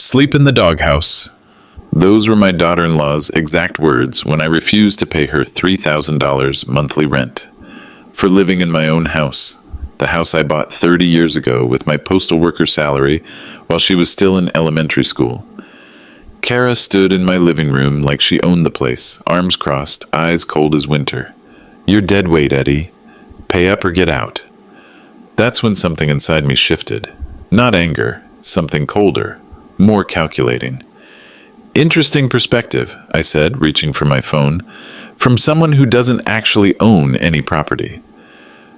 Sleep in the doghouse. Those were my daughter-in-law's exact words when I refused to pay her $3,000 monthly rent for living in my own house, the house I bought 30 years ago with my postal worker salary while she was still in elementary school. Kara stood in my living room like she owned the place, arms crossed, eyes cold as winter. "You're dead weight, Eddie. Pay up or get out." That's when something inside me shifted. Not anger, something colder, more calculating. "Interesting perspective," I said, reaching for my phone, "from someone who doesn't actually own any property."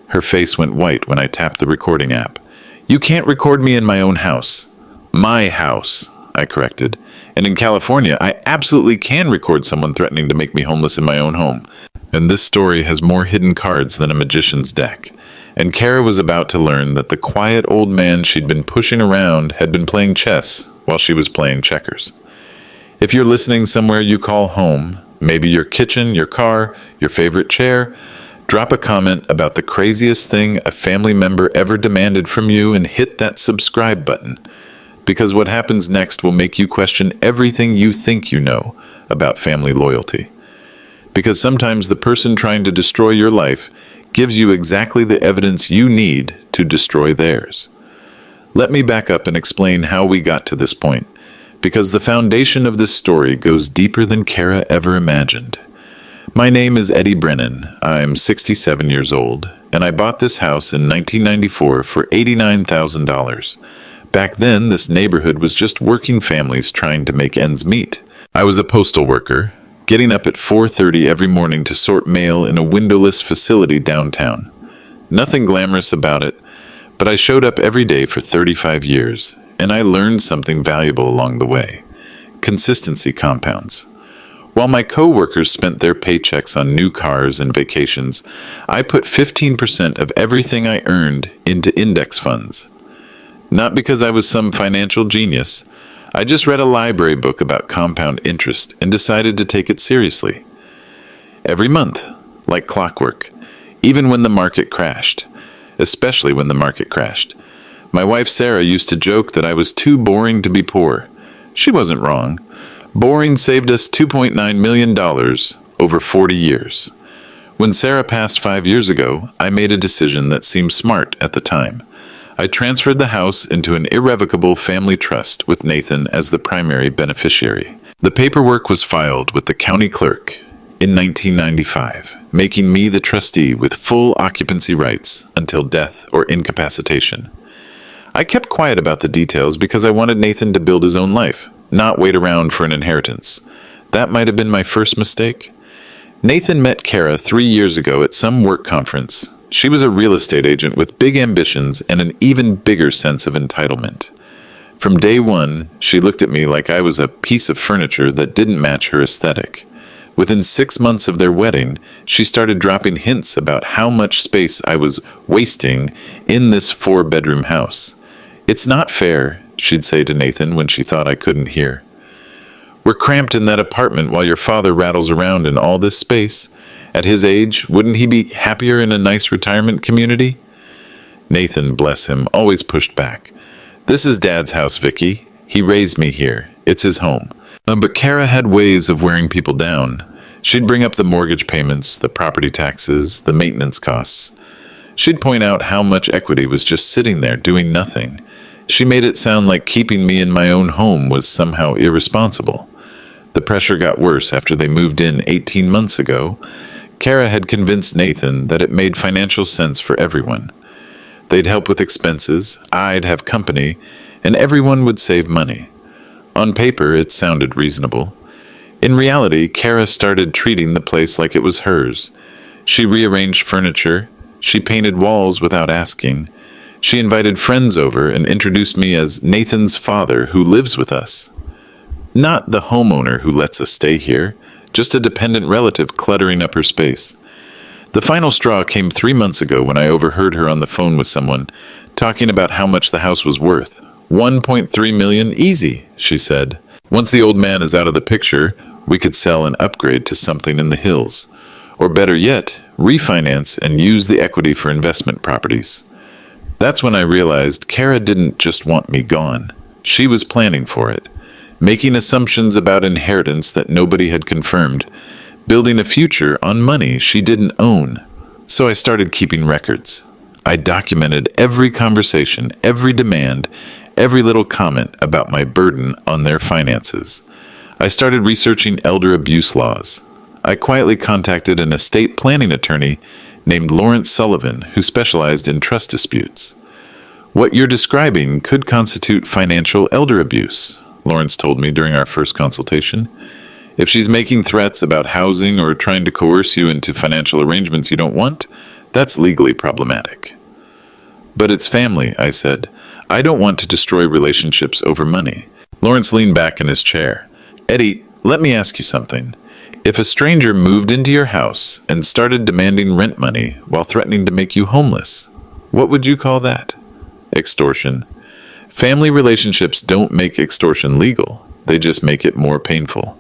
Her face went white when I tapped the recording app. "You can't record me in my own house." "My house," I corrected. "And in California, I absolutely can record someone threatening to make me homeless in my own home. And this story has more hidden cards than a magician's deck." And Kara was about to learn that the quiet old man she'd been pushing around had been playing chess while she was playing checkers. If you're listening somewhere you call home, maybe your kitchen, your car, your favorite chair, drop a comment about the craziest thing a family member ever demanded from you and hit that subscribe button. Because what happens next will make you question everything you think you know about family loyalty. Because sometimes the person trying to destroy your life gives you exactly the evidence you need to destroy theirs. Let me back up and explain how we got to this point, because the foundation of this story goes deeper than Kara ever imagined. My name is Eddie Brennan. I'm 67 years old, and I bought this house in 1994 for $89,000. Back then, this neighborhood was just working families trying to make ends meet. I was a postal worker, getting up at 4:30 every morning to sort mail in a windowless facility downtown. Nothing glamorous about it, but I showed up every day for 35 years, and I learned something valuable along the way. Consistency compounds. While my co-workers spent their paychecks on new cars and vacations, I put 15% of everything I earned into index funds. Not because I was some financial genius. I just read a library book about compound interest and decided to take it seriously. Every month, like clockwork, even when the market crashed, especially when the market crashed. My wife Sarah used to joke that I was too boring to be poor. She wasn't wrong. Boring saved us $2.9 million over 40 years. When Sarah passed 5 years ago, I made a decision that seemed smart at the time. I transferred the house into an irrevocable family trust with Nathan as the primary beneficiary. The paperwork was filed with the county clerk in 1995, making me the trustee with full occupancy rights until death or incapacitation. I kept quiet about the details because I wanted Nathan to build his own life, not wait around for an inheritance. That might have been my first mistake. Nathan met Kara 3 years ago at some work conference. She was a real estate agent with big ambitions and an even bigger sense of entitlement. From day one, she looked at me like I was a piece of furniture that didn't match her aesthetic. Within 6 months of their wedding, she started dropping hints about how much space I was wasting in this 4-bedroom house. "It's not fair," she'd say to Nathan when she thought I couldn't hear. "We're cramped in that apartment while your father rattles around in all this space. At his age, wouldn't he be happier in a nice retirement community?" Nathan, bless him, always pushed back. "This is Dad's house, Vicky. He raised me here. It's his home." But Kara had ways of wearing people down. She'd bring up the mortgage payments, the property taxes, the maintenance costs. She'd point out how much equity was just sitting there doing nothing. She made it sound like keeping me in my own home was somehow irresponsible. The pressure got worse after they moved in 18 months ago. Kara had convinced Nathan that it made financial sense for everyone. They'd help with expenses, I'd have company, and everyone would save money. On paper, it sounded reasonable. In reality, Kara started treating the place like it was hers. She rearranged furniture. She painted walls without asking. She invited friends over and introduced me as Nathan's father who lives with us. Not the homeowner who lets us stay here, just a dependent relative cluttering up her space. The final straw came 3 months ago when I overheard her on the phone with someone, talking about how much the house was worth. $1.3 million easy, she said. Once the old man is out of the picture, we could sell and upgrade to something in the hills. Or better yet, refinance and use the equity for investment properties. That's when I realized Kara didn't just want me gone. She was planning for it. making assumptions about inheritance that nobody had confirmed, building a future on money she didn't own. So I started keeping records. I documented every conversation, every demand, every little comment about my burden on their finances. I started researching elder abuse laws. I quietly contacted an estate planning attorney named Lawrence Sullivan, who specialized in trust disputes. What you're describing could constitute financial elder abuse, Lawrence told me during our first consultation. If she's making threats about housing or trying to coerce you into financial arrangements you don't want, that's legally problematic. But it's family, I said. I don't want to destroy relationships over money. Lawrence leaned back in his chair. Eddie, let me ask you something. If a stranger moved into your house and started demanding rent money while threatening to make you homeless, what would you call that? Extortion. Family relationships don't make extortion legal. They just make it more painful.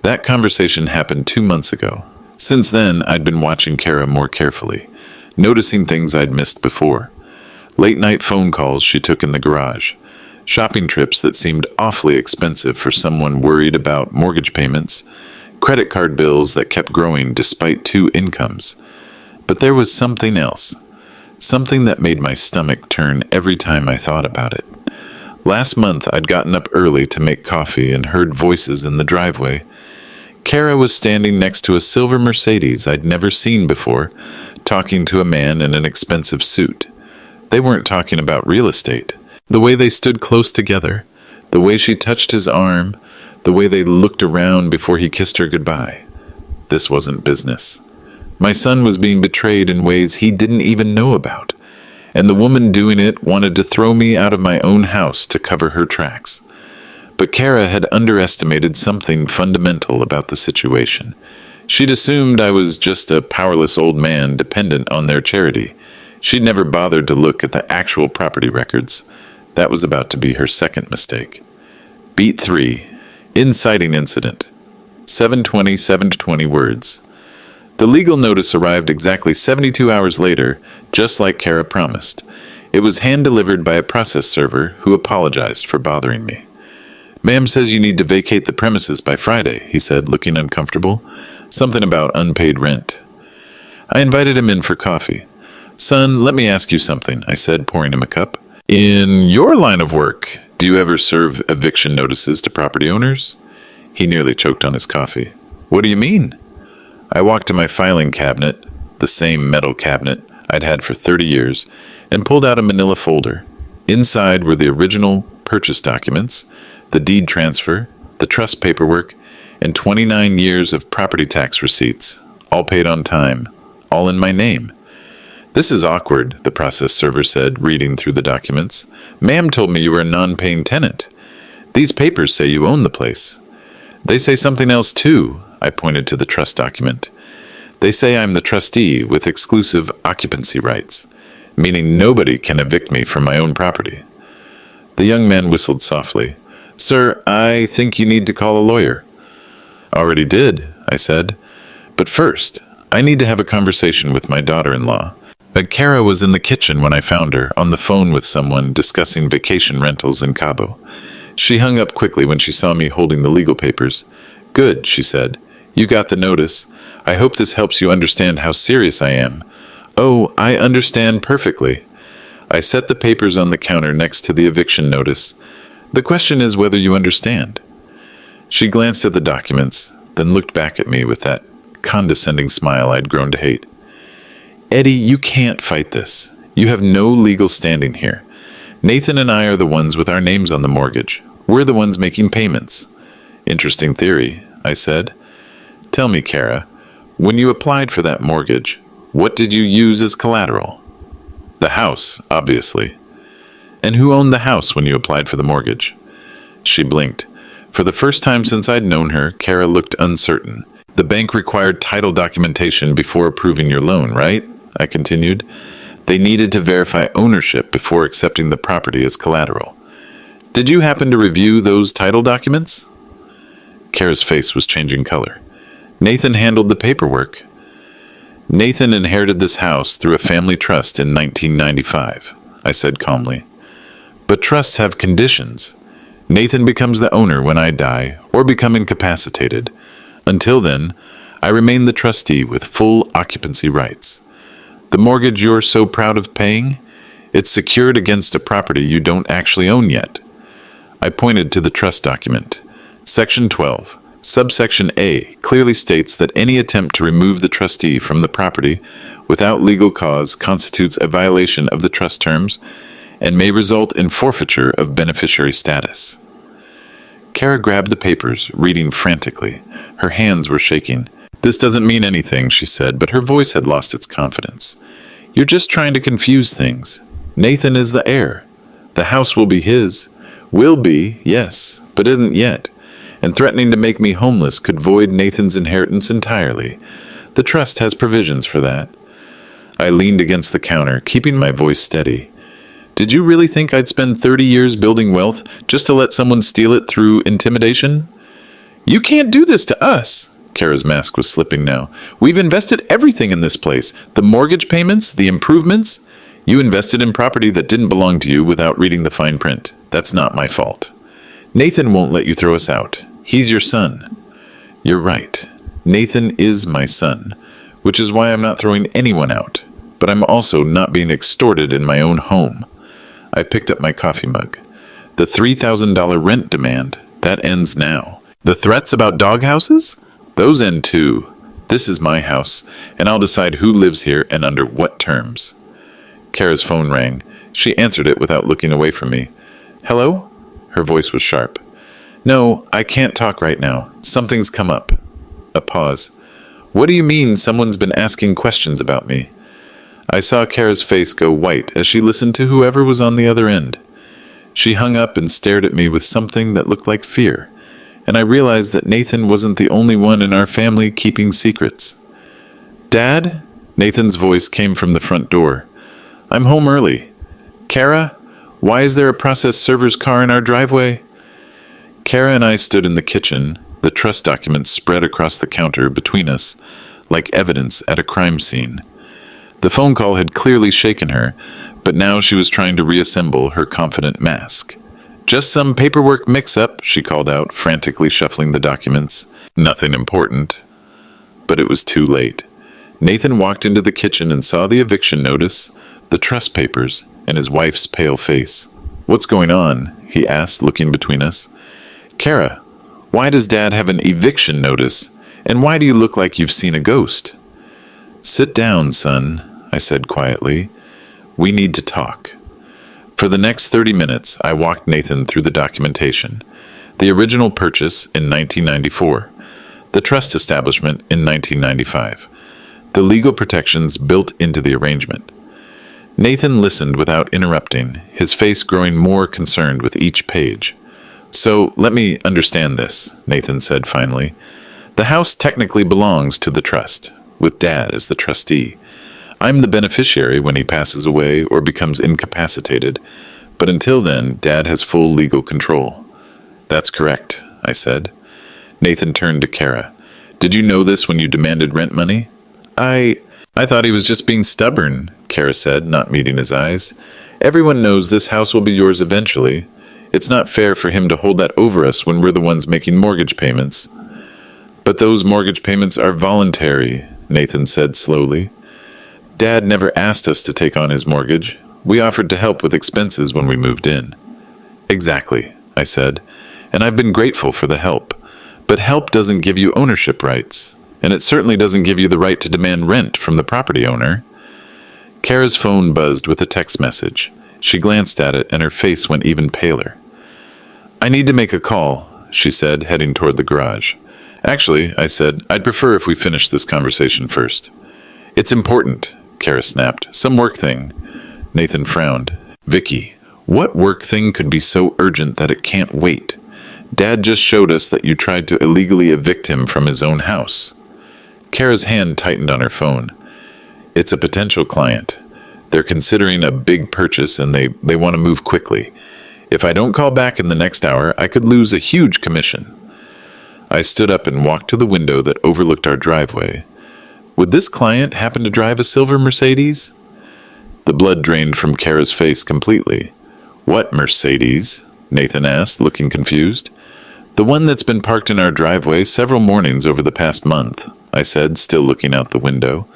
That conversation happened 2 months ago. Since then, I'd been watching Kara more carefully, noticing things I'd missed before. Late-night phone calls she took in the garage. Shopping trips that seemed awfully expensive for someone worried about mortgage payments. Credit card bills that kept growing despite 2 incomes. But there was something else. Something that made my stomach turn every time I thought about it. Last month, I'd gotten up early to make coffee and heard voices in the driveway. Kara was standing next to a silver Mercedes I'd never seen before, talking to a man in an expensive suit. They weren't talking about real estate. The way they stood close together, the way she touched his arm, the way they looked around before he kissed her goodbye. This wasn't business. My son was being betrayed in ways he didn't even know about, and the woman doing it wanted to throw me out of my own house to cover her tracks. But Kara had underestimated something fundamental about the situation. She'd assumed I was just a powerless old man dependent on their charity. She'd never bothered to look at the actual property records. That was about to be her second mistake. Beat 3. Inciting incident. 720 words. The legal notice arrived exactly 72 hours later, just like Kara promised. It was hand-delivered by a process server who apologized for bothering me. Ma'am says you need to vacate the premises by Friday, he said, looking uncomfortable. Something about unpaid rent. I invited him in for coffee. Son, let me ask you something, I said, pouring him a cup. In your line of work, do you ever serve eviction notices to property owners? He nearly choked on his coffee. What do you mean? I walked to my filing cabinet, the same metal cabinet I'd had for 30 years, and pulled out a manila folder. Inside were the original purchase documents, the deed transfer, the trust paperwork, and 29 years of property tax receipts, all paid on time, all in my name. This is awkward, the process server said, reading through the documents. Ma'am told me you were a non-paying tenant. These papers say you own the place. They say something else too, I pointed to the trust document. They say I'm the trustee with exclusive occupancy rights, meaning nobody can evict me from my own property. The young man whistled softly. Sir, I think you need to call a lawyer. Already did, I said. But first, I need to have a conversation with my daughter-in-law. But Kara was in the kitchen when I found her, on the phone with someone discussing vacation rentals in Cabo. She hung up quickly when she saw me holding the legal papers. Good, she said. You got the notice. I hope this helps you understand how serious I am. Oh, I understand perfectly. I set the papers on the counter next to the eviction notice. The question is whether you understand. She glanced at the documents, then looked back at me with that condescending smile I'd grown to hate. Eddie, you can't fight this. You have no legal standing here. Nathan and I are the ones with our names on the mortgage. We're the ones making payments. Interesting theory, I said. Tell me, Kara, when you applied for that mortgage, what did you use as collateral? The house, obviously. And who owned the house when you applied for the mortgage? She blinked. For the first time since I'd known her, Kara looked uncertain. The bank required title documentation before approving your loan, right? I continued. They needed to verify ownership before accepting the property as collateral. Did you happen to review those title documents? Kara's face was changing color. Nathan handled the paperwork. Nathan inherited this house through a family trust in 1995, I said calmly. But trusts have conditions. Nathan becomes the owner when I die or become incapacitated. Until then, I remain the trustee with full occupancy rights. The mortgage you're so proud of paying, it's secured against a property you don't actually own yet. I pointed to the trust document. Section 12, subsection A, clearly states that any attempt to remove the trustee from the property without legal cause constitutes a violation of the trust terms and may result in forfeiture of beneficiary status. Kara grabbed the papers, reading frantically. Her hands were shaking. "This doesn't mean anything," she said, but her voice had lost its confidence. "You're just trying to confuse things. Nathan is the heir. The house will be his. Will be, yes, but isn't yet. And threatening to make me homeless could void Nathan's inheritance entirely. The trust has provisions for that." I leaned against the counter, keeping my voice steady. "Did you really think I'd spend 30 years building wealth just to let someone steal it through intimidation?" "You can't do this to us." Kara's mask was slipping now. "We've invested everything in this place. The mortgage payments, the improvements. You invested in property that didn't belong to you without reading the fine print. That's not my fault. Nathan won't let you throw us out. He's your son." "You're right. Nathan is my son, which is why I'm not throwing anyone out. But I'm also not being extorted in my own home." I picked up my coffee mug. "The $3,000 rent demand, that ends now. The threats about doghouses? Those end too. This is my house, and I'll decide who lives here and under what terms." Kara's phone rang. She answered it without looking away from me. "Hello?" Her voice was sharp. "No, I can't talk right now. Something's come up." A pause. "What do you mean someone's been asking questions about me?" I saw Kara's face go white as she listened to whoever was on the other end. She hung up and stared at me with something that looked like fear, and I realized that Nathan wasn't the only one in our family keeping secrets. "Dad?" Nathan's voice came from the front door. "I'm home early." "Kara? Why is there a process server's car in our driveway?" Kara and I stood in the kitchen, the trust documents spread across the counter between us, like evidence at a crime scene. The phone call had clearly shaken her, but now she was trying to reassemble her confident mask. "Just some paperwork mix-up," she called out, frantically shuffling the documents. "Nothing important." But it was too late. Nathan walked into the kitchen and saw the eviction notice, the trust papers, and his wife's pale face. "What's going on?" he asked, looking between us. "Kara, why does Dad have an eviction notice? And why do you look like you've seen a ghost?" "Sit down, son," I said quietly. "We need to talk." For the next 30 minutes, I walked Nathan through the documentation. The original purchase in 1994. The trust establishment in 1995. The legal protections built into the arrangement. Nathan listened without interrupting, his face growing more concerned with each page. "So, let me understand this," Nathan said finally. "The house technically belongs to the trust, with Dad as the trustee. I'm the beneficiary when he passes away or becomes incapacitated, but until then, Dad has full legal control." "That's correct," I said. Nathan turned to Kara. "Did you know this when you demanded rent money?" I thought he was just being stubborn," Kara said, not meeting his eyes. "Everyone knows this house will be yours eventually. It's not fair for him to hold that over us when we're the ones making mortgage payments." "But those mortgage payments are voluntary," Nathan said slowly. "Dad never asked us to take on his mortgage. We offered to help with expenses when we moved in." "Exactly," I said, "and I've been grateful for the help. But help doesn't give you ownership rights, and it certainly doesn't give you the right to demand rent from the property owner." Kara's phone buzzed with a text message. She glanced at it, and her face went even paler. "I need to make a call," she said, heading toward the garage. "Actually," I said, "I'd prefer if we finish this conversation first." "It's important," Kara snapped. "Some work thing." Nathan frowned. "Vicky, what work thing could be so urgent that it can't wait? Dad just showed us that you tried to illegally evict him from his own house." Kara's hand tightened on her phone. "It's a potential client. They're considering a big purchase and they want to move quickly. If I don't call back in the next hour, I could lose a huge commission." I stood up and walked to the window that overlooked our driveway. Would this client happen to drive a silver Mercedes? The blood drained from Kara's face completely. "What Mercedes?" Nathan asked, looking confused. The one that's been parked in our driveway several mornings over the past month, I said, still looking out the window.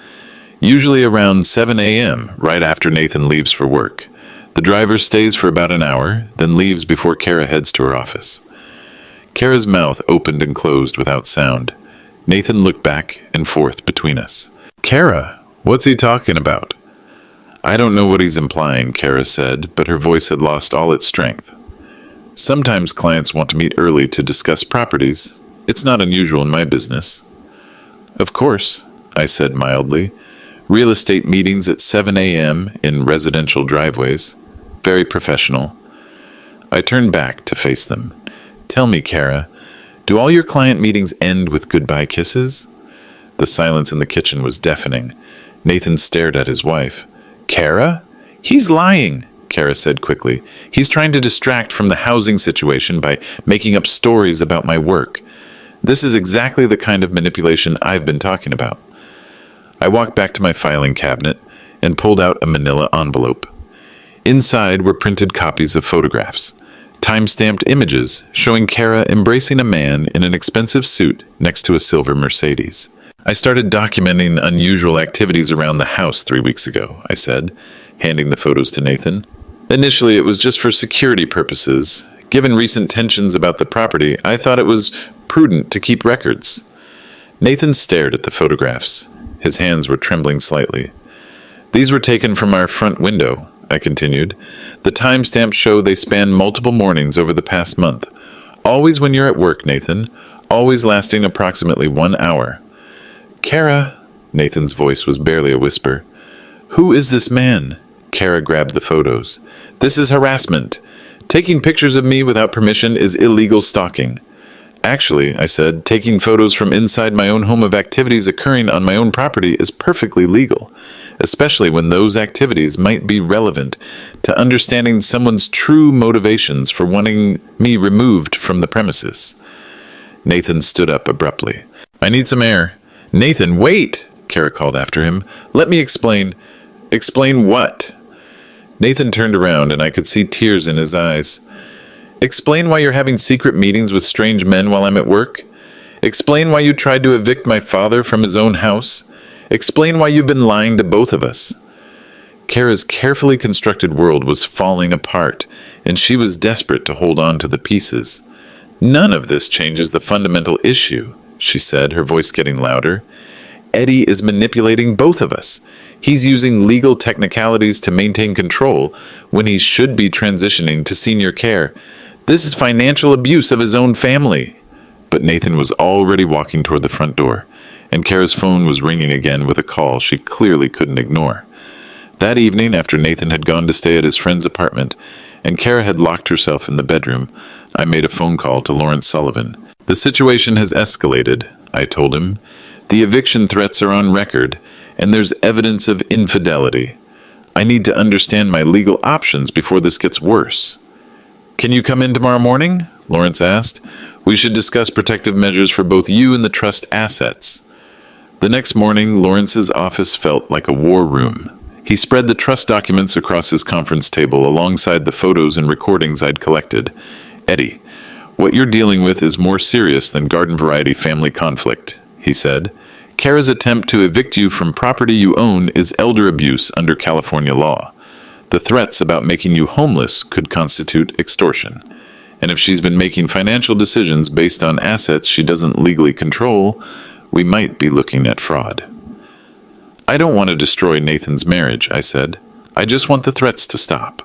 Usually around 7 a.m., right after Nathan leaves for work. The driver stays for about an hour, then leaves before Kara heads to her office. Kara's mouth opened and closed without sound. Nathan looked back and forth between us. Kara, what's he talking about? I don't know what he's implying, Kara said, but her voice had lost all its strength. Sometimes clients want to meet early to discuss properties. It's not unusual in my business. Of course, I said mildly. Real estate meetings at 7 a.m. in residential driveways. Very professional. I turned back to face them. Tell me, Kara, do all your client meetings end with goodbye kisses? The silence in the kitchen was deafening. Nathan stared at his wife. Kara? He's lying, Kara said quickly. He's trying to distract from the housing situation by making up stories about my work. This is exactly the kind of manipulation I've been talking about. I walked back to my filing cabinet and pulled out a manila envelope. Inside were printed copies of photographs, time-stamped images showing Kara embracing a man in an expensive suit next to a silver Mercedes. I started documenting unusual activities around the house 3 weeks ago, I said, handing the photos to Nathan. Initially, it was just for security purposes. Given recent tensions about the property, I thought it was prudent to keep records. Nathan stared at the photographs. His hands were trembling slightly. These were taken from our front window, I continued. The timestamps show they span multiple mornings over the past month. Always when you're at work, Nathan. Always lasting approximately 1 hour. Kara, Nathan's voice was barely a whisper. Who is this man? Kara grabbed the photos. This is harassment. Taking pictures of me without permission is illegal stalking. Actually, I said, taking photos from inside my own home of activities occurring on my own property is perfectly legal, especially when those activities might be relevant to understanding someone's true motivations for wanting me removed from the premises. Nathan stood up abruptly. I need some air. Nathan, wait! Kara called after him. Let me explain. Explain what? Nathan turned around and I could see tears in his eyes. Explain why you're having secret meetings with strange men while I'm at work. Explain why you tried to evict my father from his own house. Explain why you've been lying to both of us. Kara's carefully constructed world was falling apart, and she was desperate to hold on to the pieces. None of this changes the fundamental issue, she said, her voice getting louder. Eddie is manipulating both of us. He's using legal technicalities to maintain control when he should be transitioning to senior care. This is financial abuse of his own family. But Nathan was already walking toward the front door, and Kara's phone was ringing again with a call she clearly couldn't ignore. That evening, after Nathan had gone to stay at his friend's apartment, and Kara had locked herself in the bedroom, I made a phone call to Lawrence Sullivan. The situation has escalated, I told him. The eviction threats are on record, and there's evidence of infidelity. I need to understand my legal options before this gets worse. Can you come in tomorrow morning? Lawrence asked. We should discuss protective measures for both you and the trust assets. The next morning, Lawrence's office felt like a war room. He spread the trust documents across his conference table alongside the photos and recordings I'd collected. Eddie, what you're dealing with is more serious than garden variety family conflict, he said. Kara's attempt to evict you from property you own is elder abuse under California law. The threats about making you homeless could constitute extortion. And if she's been making financial decisions based on assets she doesn't legally control, we might be looking at fraud. I don't want to destroy Nathan's marriage, I said. I just want the threats to stop.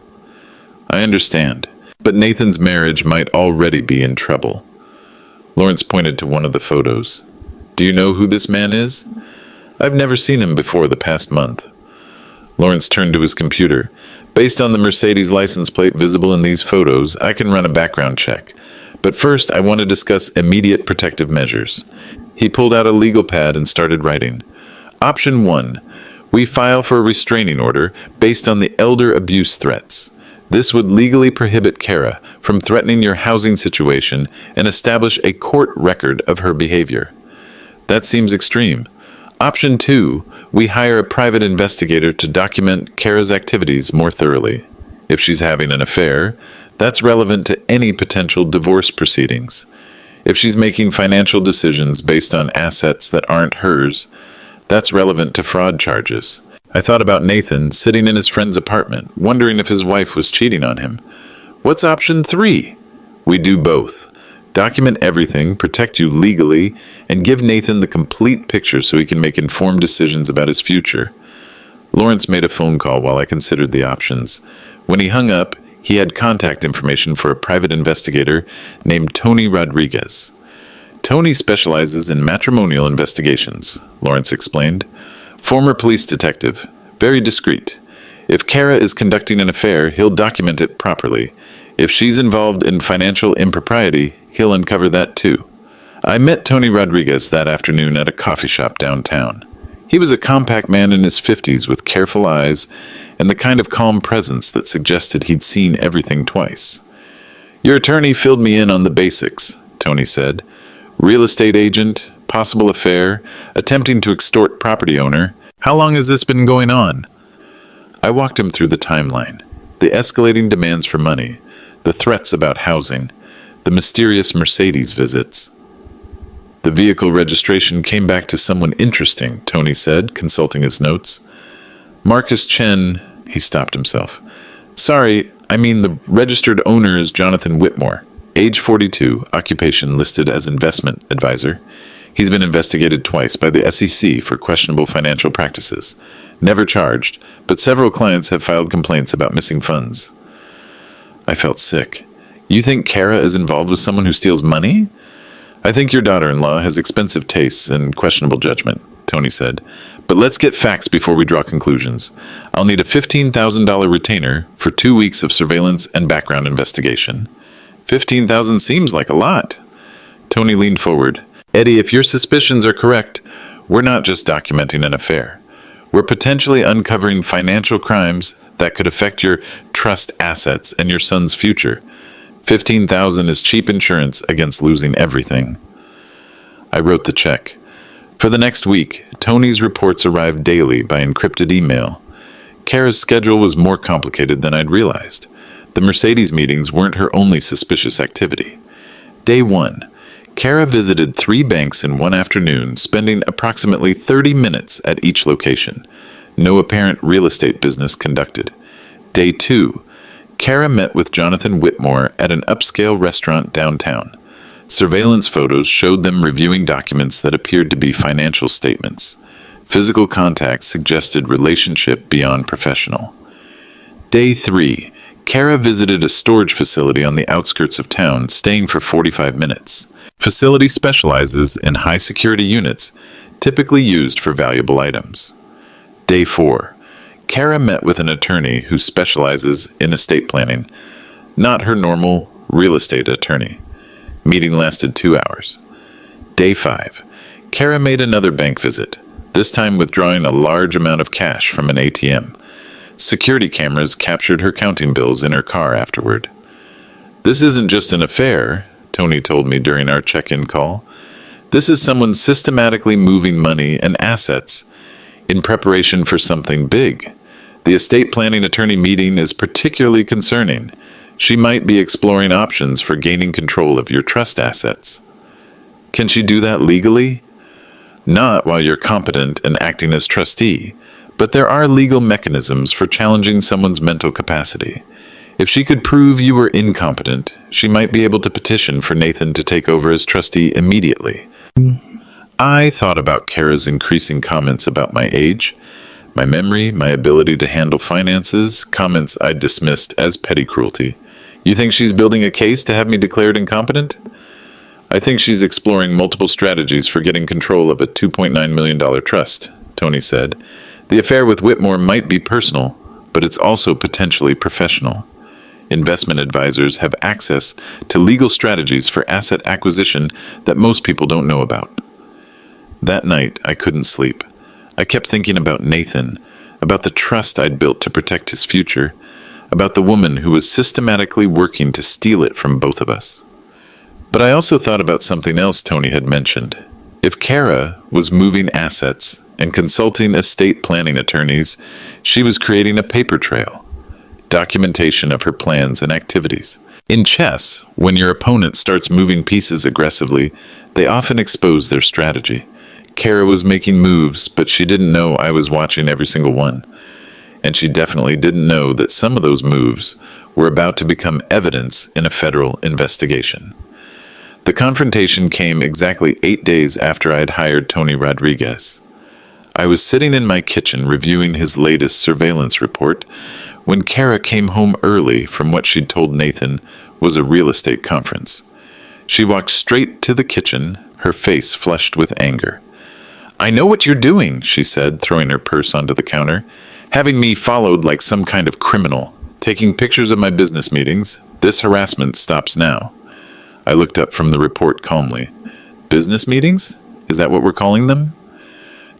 I understand, but Nathan's marriage might already be in trouble. Lawrence pointed to one of the photos. Do you know who this man is? I've never seen him before the past month. Lawrence turned to his computer. Based on the Mercedes license plate visible in these photos, I can run a background check. But first, I want to discuss immediate protective measures. He pulled out a legal pad and started writing. Option 1. We file for a restraining order based on the elder abuse threats. This would legally prohibit Kara from threatening your housing situation and establish a court record of her behavior. That seems extreme. Option 2, we hire a private investigator to document Kara's activities more thoroughly. If she's having an affair, That's relevant to any potential divorce proceedings. If she's making financial decisions based on assets that aren't hers, that's relevant to fraud charges. I thought about Nathan sitting in his friend's apartment, wondering if his wife was cheating on him. What's option 3? We do both. Document everything, protect you legally, and give Nathan the complete picture so he can make informed decisions about his future. Lawrence made a phone call while I considered the options. When he hung up, he had contact information for a private investigator named Tony Rodriguez. Tony specializes in matrimonial investigations, Lawrence explained. Former police detective, very discreet. If Kara is conducting an affair, he'll document it properly. If she's involved in financial impropriety, he'll uncover that too. I met Tony Rodriguez that afternoon at a coffee shop downtown. He was a compact man in his 50s with careful eyes and the kind of calm presence that suggested he'd seen everything twice. Your attorney filled me in on the basics, Tony said. Real estate agent, possible affair, attempting to extort property owner. How long has this been going on? I walked him through the timeline. The escalating demands for money, the threats about housing, the mysterious Mercedes visits. The vehicle registration came back to someone interesting, Tony said, consulting his notes. Marcus Chen, he stopped himself. Sorry, I mean the registered owner is Jonathan Whitmore, age 42, occupation listed as investment advisor. He's been investigated twice by the SEC for questionable financial practices. Never charged, but several clients have filed complaints about missing funds. I felt sick. You think Kara is involved with someone who steals money? I think your daughter-in-law has expensive tastes and questionable judgment, Tony said. But let's get facts before we draw conclusions. I'll need a $15,000 retainer for 2 weeks of surveillance and background investigation. $15,000 seems like a lot. Tony leaned forward. Eddie, if your suspicions are correct, we're not just documenting an affair. We're potentially uncovering financial crimes that could affect your trust assets and your son's future. $15,000 is cheap insurance against losing everything. I wrote the check. For the next week, Tony's reports arrived daily by encrypted email. Kara's schedule was more complicated than I'd realized. The Mercedes meetings weren't her only suspicious activity. Day 1. Kara visited 3 banks in one afternoon, spending approximately 30 minutes at each location. No apparent real estate business conducted. Day 2. Kara met with Jonathan Whitmore at an upscale restaurant downtown. Surveillance photos showed them reviewing documents that appeared to be financial statements. Physical contact suggested relationship beyond professional. Day 3. Kara visited a storage facility on the outskirts of town, staying for 45 minutes. Facility specializes in high-security units, typically used for valuable items. Day 4. Kara met with an attorney who specializes in estate planning, not her normal real estate attorney. Meeting lasted 2 hours. Day 5. Kara made another bank visit, this time withdrawing a large amount of cash from an ATM. Security cameras captured her counting bills in her car afterward. This isn't just an affair, Tony told me during our check-in call. This is someone systematically moving money and assets in preparation for something big. The estate planning attorney meeting is particularly concerning. She might be exploring options for gaining control of your trust assets. Can she do that legally? Not while you're competent and acting as trustee, but there are legal mechanisms for challenging someone's mental capacity. If she could prove you were incompetent, she might be able to petition for Nathan to take over as trustee immediately. I thought about Kara's increasing comments about my age, my memory, my ability to handle finances, comments I dismissed as petty cruelty. You think she's building a case to have me declared incompetent? I think she's exploring multiple strategies for getting control of a $2.9 million trust, Tony said. The affair with Whitmore might be personal, but it's also potentially professional. Investment advisors have access to legal strategies for asset acquisition that most people don't know about. That night, I couldn't sleep. I kept thinking about Nathan, about the trust I'd built to protect his future, about the woman who was systematically working to steal it from both of us. But I also thought about something else Tony had mentioned. If Kara was moving assets and consulting estate planning attorneys, she was creating a paper trail. documentation of her plans and activities. In chess, when your opponent starts moving pieces aggressively, they often expose their strategy. Kara was making moves, but she didn't know I was watching every single one. And she definitely didn't know that some of those moves were about to become evidence in a federal investigation. The confrontation came exactly 8 days after I had hired Tony Rodriguez. I was sitting in my kitchen reviewing his latest surveillance report when Kara came home early from what she'd told Nathan was a real estate conference. She walked straight to the kitchen, her face flushed with anger. "I know what you're doing," she said, throwing her purse onto the counter, "having me followed like some kind of criminal, taking pictures of my business meetings. This harassment stops now." I looked up from the report calmly. "Business meetings? Is that what we're calling them?"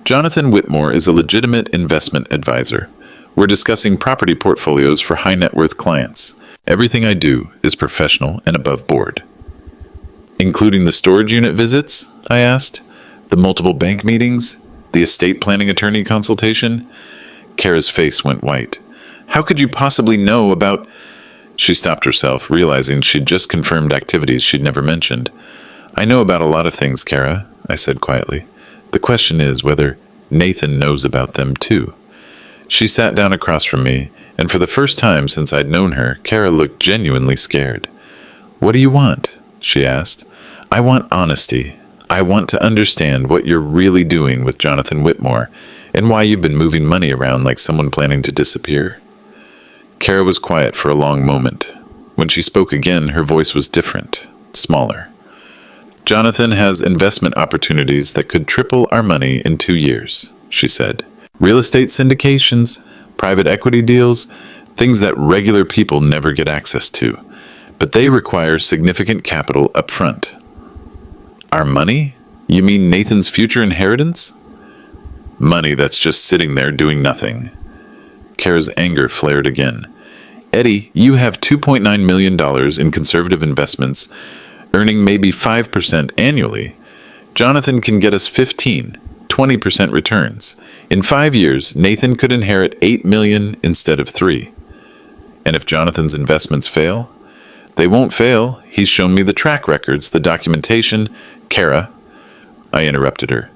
Jonathan Whitmore is a legitimate investment advisor. We're discussing property portfolios for high net worth clients. Everything I do is professional and above board. "Including the storage unit visits?" I asked. "The multiple bank meetings? The estate planning attorney consultation?" Kara's face went white. "How could you possibly know about—" She stopped herself, realizing she'd just confirmed activities she'd never mentioned. "I know about a lot of things, Kara," I said quietly. "The question is whether Nathan knows about them too." She sat down across from me, and for the first time since I'd known her, Kara looked genuinely scared. "What do you want?" she asked. "I want honesty. I want to understand what you're really doing with Jonathan Whitmore and why you've been moving money around like someone planning to disappear." Kara was quiet for a long moment. When she spoke again, her voice was different, smaller. "Jonathan has investment opportunities that could triple our money in 2 years," she said. "Real estate syndications, private equity deals, things that regular people never get access to. But they require significant capital up front." "Our money? You mean Nathan's future inheritance?" "Money that's just sitting there doing nothing." Kara's anger flared again. "Eddie, you have $2.9 million in conservative investments, earning maybe 5% annually. Jonathan can get us 15, 20% returns. In 5 years, Nathan could inherit $8 million instead of 3. And if Jonathan's investments fail? They won't fail. He's shown me the track records, the documentation." "Kara," I interrupted her.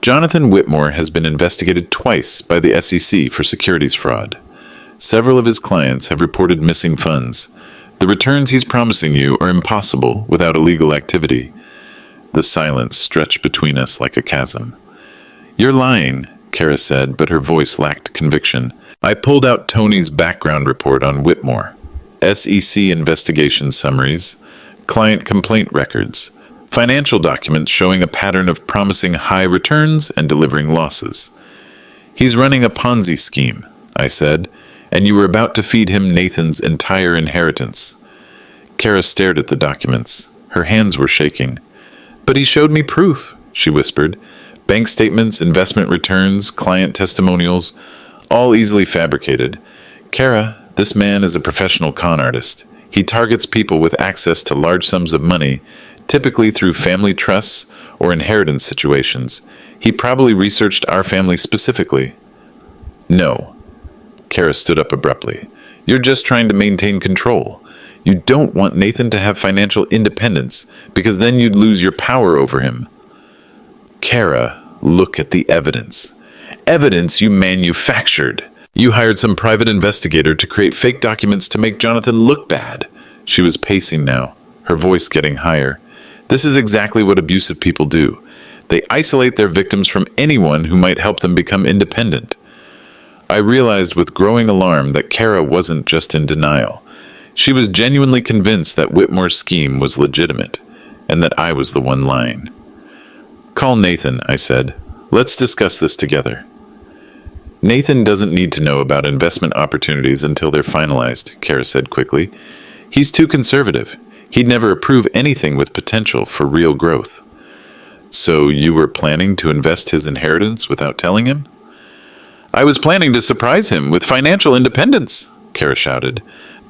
"Jonathan Whitmore has been investigated twice by the SEC for securities fraud. Several of his clients have reported missing funds. The returns he's promising you are impossible without illegal activity." The silence stretched between us like a chasm. "You're lying," Kara said, but her voice lacked conviction. I pulled out Tony's background report on Whitmore. SEC investigation summaries, client complaint records, financial documents showing a pattern of promising high returns and delivering losses. "He's running a Ponzi scheme," I said, "and you were about to feed him Nathan's entire inheritance." Kara stared at the documents. Her hands were shaking. "But he showed me proof," she whispered. "Bank statements, investment returns, client testimonials, all easily fabricated. Kara, this man is a professional con artist. He targets people with access to large sums of money, typically through family trusts or inheritance situations. He probably researched our family specifically." "No." Kara stood up abruptly. "You're just trying to maintain control. You don't want Nathan to have financial independence, because then you'd lose your power over him." "Kara, look at the evidence. Evidence you manufactured. You hired some private investigator to create fake documents to make Jonathan look bad." She was pacing now, her voice getting higher. "This is exactly what abusive people do. They isolate their victims from anyone who might help them become independent." I realized with growing alarm that Kara wasn't just in denial. She was genuinely convinced that Whitmore's scheme was legitimate, and that I was the one lying. "Call Nathan," I said. "Let's discuss this together." "Nathan doesn't need to know about investment opportunities until they're finalized," Kara said quickly. "He's too conservative. He'd never approve anything with potential for real growth." "So you were planning to invest his inheritance without telling him?" "I was planning to surprise him with financial independence," Kara shouted.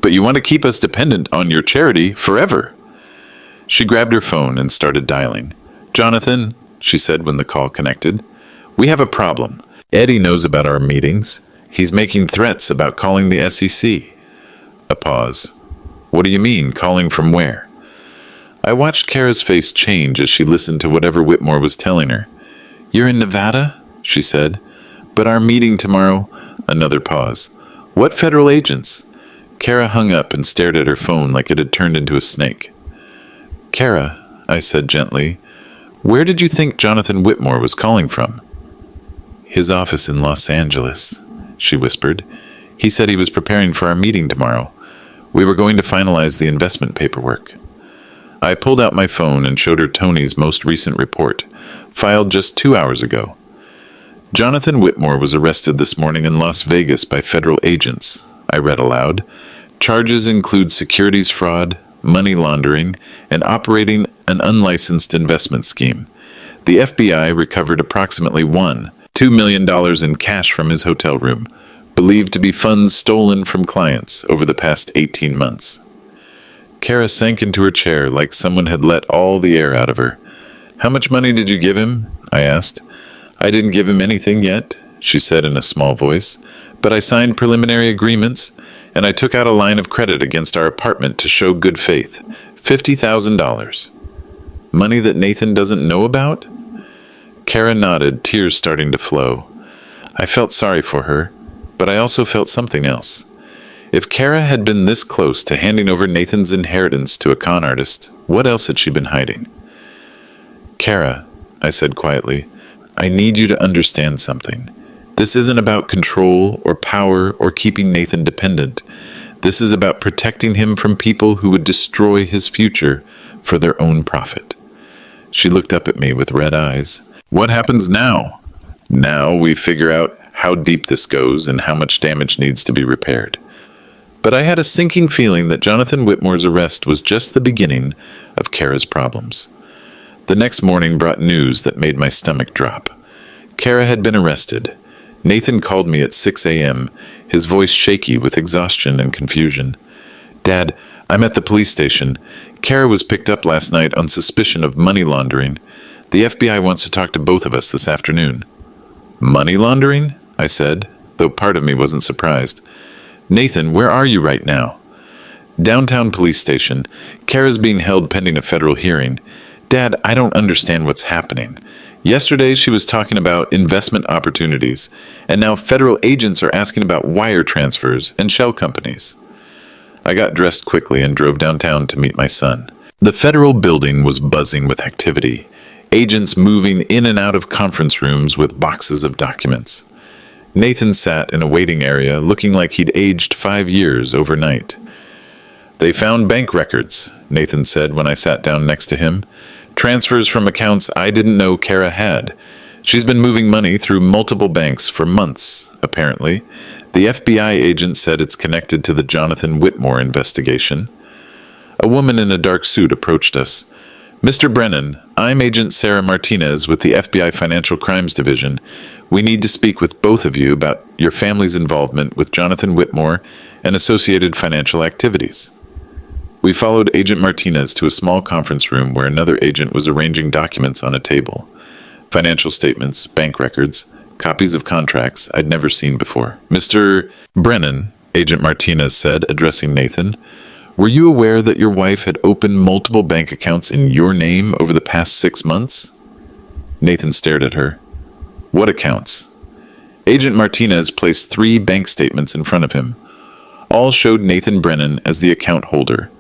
"But you want to keep us dependent on your charity forever." She grabbed her phone and started dialing. "Jonathan," she said when the call connected, "we have a problem. Eddie knows about our meetings. He's making threats about calling the SEC. A pause. What do you mean, calling from where? I watched Kara's face change as she listened to whatever Whitmore was telling her. You're in Nevada? She said. But our meeting tomorrow... Another pause. What federal agents? Kara hung up and stared at her phone like it had turned into a snake. Kara, I said gently, where did you think Jonathan Whitmore was calling from? His office in Los Angeles, she whispered. He said he was preparing for our meeting tomorrow. We were going to finalize the investment paperwork. I pulled out my phone and showed her Tony's most recent report, filed just 2 hours ago. Jonathan Whitmore was arrested this morning in Las Vegas by federal agents, I read aloud. Charges include securities fraud, money laundering, and operating an unlicensed investment scheme. The FBI recovered approximately $2 million in cash from his hotel room, believed to be funds stolen from clients over the past 18 months. Kara sank into her chair like someone had let all the air out of her. How much money did you give him? I asked. I didn't give him anything yet, she said in a small voice, but I signed preliminary agreements, and I took out a line of credit against our apartment to show good faith. $50,000. Money that Nathan doesn't know about? Kara nodded, tears starting to flow. I felt sorry for her, but I also felt something else. If Kara had been this close to handing over Nathan's inheritance to a con artist, what else had she been hiding? Kara, I said quietly, I need you to understand something. This isn't about control or power or keeping Nathan dependent. This is about protecting him from people who would destroy his future for their own profit. She looked up at me with red eyes. What happens now? Now we figure out how deep this goes and how much damage needs to be repaired. But I had a sinking feeling that Jonathan Whitmore's arrest was just the beginning of Kara's problems. The next morning brought news that made my stomach drop. Kara had been arrested. Nathan called me at 6 a.m., his voice shaky with exhaustion and confusion. Dad, I'm at the police station. Kara was picked up last night on suspicion of money laundering. The FBI wants to talk to both of us this afternoon. Money laundering? I said, though part of me wasn't surprised. Nathan, where are you right now? Downtown police station. Kara's being held pending a federal hearing. Dad, I don't understand what's happening. Yesterday she was talking about investment opportunities, and now federal agents are asking about wire transfers and shell companies. I got dressed quickly and drove downtown to meet my son. The federal building was buzzing with activity, agents moving in and out of conference rooms with boxes of documents. Nathan sat in a waiting area looking like he'd aged 5 years overnight. They found bank records, Nathan said when I sat down next to him. Transfers from accounts I didn't know Kara had. She's been moving money through multiple banks for months, apparently. The FBI agent said it's connected to the Jonathan Whitmore investigation. A woman in a dark suit approached us. Mr. Brennan, I'm Agent Sarah Martinez with the FBI Financial Crimes Division. We need to speak with both of you about your family's involvement with Jonathan Whitmore and associated financial activities. We followed Agent Martinez to a small conference room where another agent was arranging documents on a table. Financial statements, bank records, copies of contracts I'd never seen before. Mr. Brennan, Agent Martinez said, addressing Nathan, were you aware that your wife had opened multiple bank accounts in your name over the past 6 months? Nathan stared at her. What accounts? Agent Martinez placed 3 bank statements in front of him. All showed Nathan Brennan as the account holder.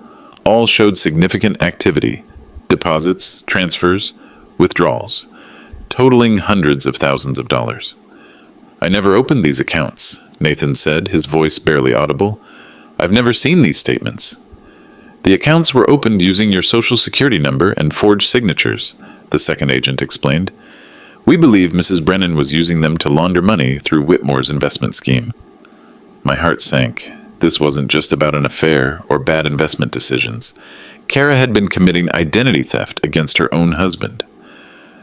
All showed significant activity, deposits, transfers, withdrawals, totaling hundreds of thousands of dollars. I never opened these accounts, Nathan said, his voice barely audible. I've never seen these statements. The accounts were opened using your social security number and forged signatures, the second agent explained. We believe Mrs. Brennan was using them to launder money through Whitmore's investment scheme. My heart sank. This wasn't just about an affair or bad investment decisions. Kara had been committing identity theft against her own husband.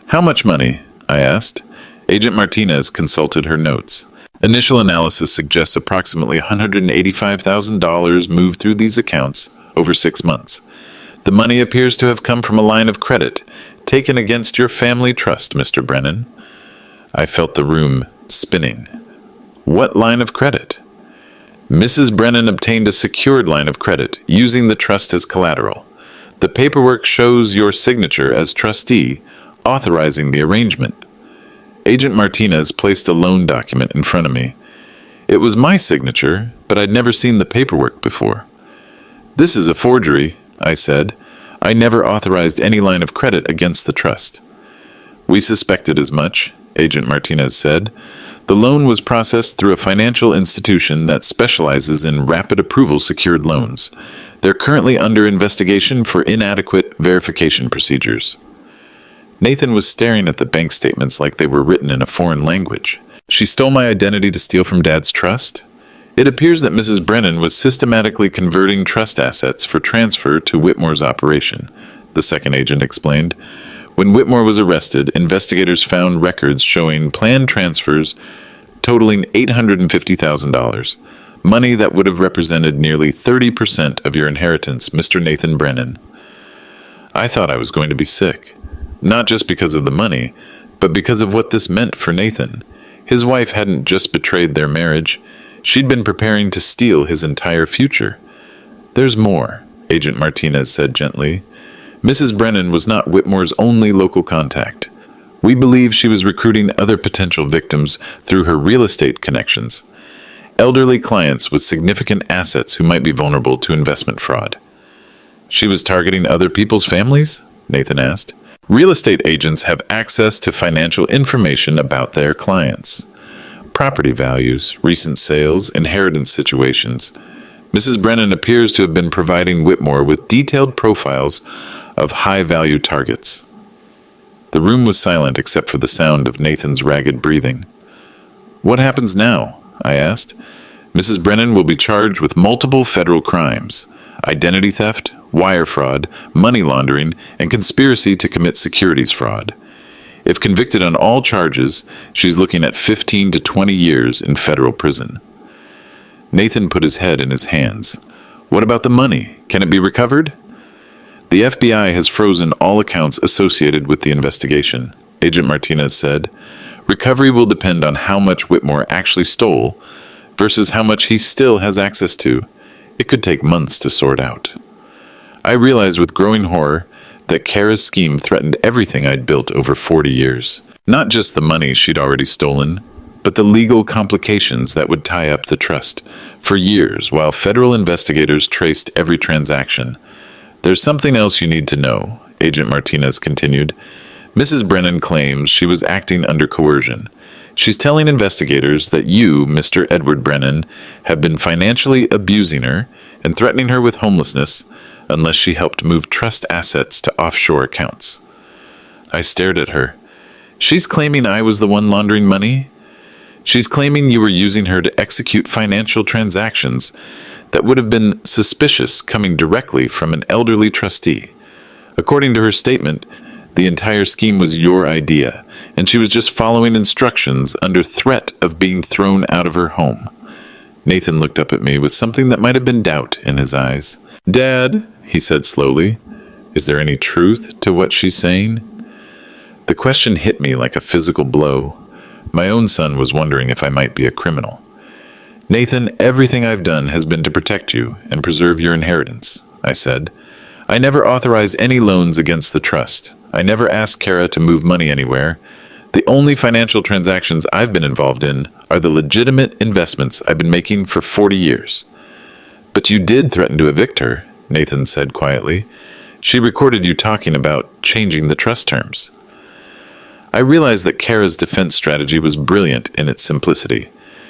How much money? I asked. Agent Martinez consulted her notes. Initial analysis suggests approximately $185,000 moved through these accounts over 6 months. The money appears to have come from a line of credit taken against your family trust, Mr. Brennan. I felt the room spinning. What line of credit? Mrs. Brennan obtained a secured line of credit, using the trust as collateral. The paperwork shows your signature as trustee, authorizing the arrangement. Agent Martinez placed a loan document in front of me. It was my signature, but I'd never seen the paperwork before. "This is a forgery," I said. "I never authorized any line of credit against the trust." "We suspected as much," Agent Martinez said. "The loan was processed through a financial institution that specializes in rapid approval secured loans. They're currently under investigation for inadequate verification procedures." Nathan was staring at the bank statements like they were written in a foreign language. "She stole my identity to steal from Dad's trust?" "It appears that Mrs. Brennan was systematically converting trust assets for transfer to Whitmore's operation," the second agent explained. "When Whitmore was arrested, investigators found records showing planned transfers totaling $850,000, money that would have represented nearly 30% of your inheritance, Mr. Nathan Brennan." I thought I was going to be sick, not just because of the money, but because of what this meant for Nathan. His wife hadn't just betrayed their marriage, she'd been preparing to steal his entire future. "There's more," Agent Martinez said gently. "Mrs. Brennan was not Whitmore's only local contact. We believe she was recruiting other potential victims through her real estate connections. Elderly clients with significant assets who might be vulnerable to investment fraud." "She was targeting other people's families?" Nathan asked. "Real estate agents have access to financial information about their clients. Property values, recent sales, inheritance situations. Mrs. Brennan appears to have been providing Whitmore with detailed profiles of high-value targets." The room was silent except for the sound of Nathan's ragged breathing. "What happens now?" I asked. "Mrs. Brennan will be charged with multiple federal crimes: identity theft, wire fraud, money laundering, and conspiracy to commit securities fraud. If convicted on all charges, she's looking at 15 to 20 years in federal prison." Nathan put his head in his hands. "What about the money? Can it be recovered?" "The FBI has frozen all accounts associated with the investigation," Agent Martinez said. "Recovery will depend on how much Whitmore actually stole versus how much he still has access to. It could take months to sort out." I realized with growing horror that Kara's scheme threatened everything I'd built over 40 years. Not just the money she'd already stolen, but the legal complications that would tie up the trust for years while federal investigators traced every transaction. "There's something else you need to know," Agent Martinez continued. "Mrs. Brennan claims she was acting under coercion. She's telling investigators that you, Mr. Edward Brennan, have been financially abusing her and threatening her with homelessness unless she helped move trust assets to offshore accounts." I stared at her. "She's claiming I was the one laundering money? She's claiming you were using her to execute financial transactions that would have been suspicious coming directly from an elderly trustee. According to her statement, the entire scheme was your idea, and she was just following instructions under threat of being thrown out of her home." Nathan looked up at me with something that might have been doubt in his eyes. "Dad," he said slowly, "is there any truth to what she's saying?" The question hit me like a physical blow. My own son was wondering if I might be a criminal. "Nathan, everything I've done has been to protect you and preserve your inheritance," I said. "I never authorized any loans against the trust. I never asked Kara to move money anywhere. The only financial transactions I've been involved in are the legitimate investments I've been making for 40 years. "But you did threaten to evict her," Nathan said quietly. "She recorded you talking about changing the trust terms." I realized that Kara's defense strategy was brilliant in its simplicity.